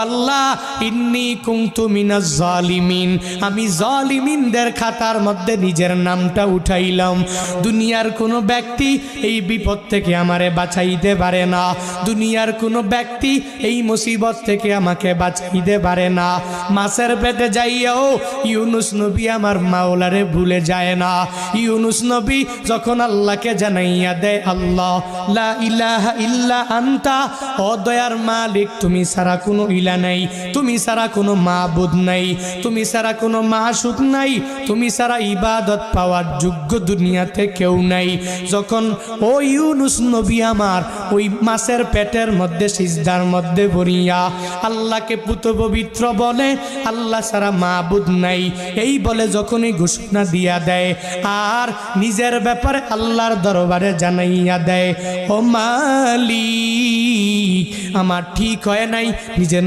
আল্লাহ ইন্নী কুনতু মিনাজ জালিমিন, আমি জালিমিনদের খাতার মধ্যে নিজের নামটা উঠাইলাম। দুনিয়ার কোনো ব্যক্তি এই বিপদ থেকে আমারে বাঁচাইতে পারে না, দুনিয়ার কোনো ব্যক্তি এই মুসিবত থেকে আমাকে বাঁচাইতে পারে না। মাছের পেটে যাইয়াও ইউনুস নবী আমার মাওলারে ভুলে যায় না। ইউনুস নবী যখন আল্লাহকে জানাইয়া দেয়, আল্লাহ লা ইলাহা ইল্লা আনতা, ও দয়ার মালিক তুমি ছাড়া কোনো ইলা নাই, তুমি ছাড়া কোনো মাবুদ নাই, তুমি ছাড়া কোনো মাসুক নাই, তুমি ছাড়া ইবাদত পাওয়ার যোগ্য দুনিয়াতে কেউ নাই। যখন ও ইউনুস নবী আমার ওই মাছের পেটের মধ্যে সিজদার মধ্যে পড়িয়া আল্লাহকে পুত পবিত্র বলে, আল্লাহ ছাড়া মাবুদ নাই এই বলে যখনই ঘোষণা দিয়া দেয় আর নিজের ব্যাপারে আল্লাহর দরবারে জানাইয়া দেয়, ও মালিক আমার ঠিক হয় নাই, নিজের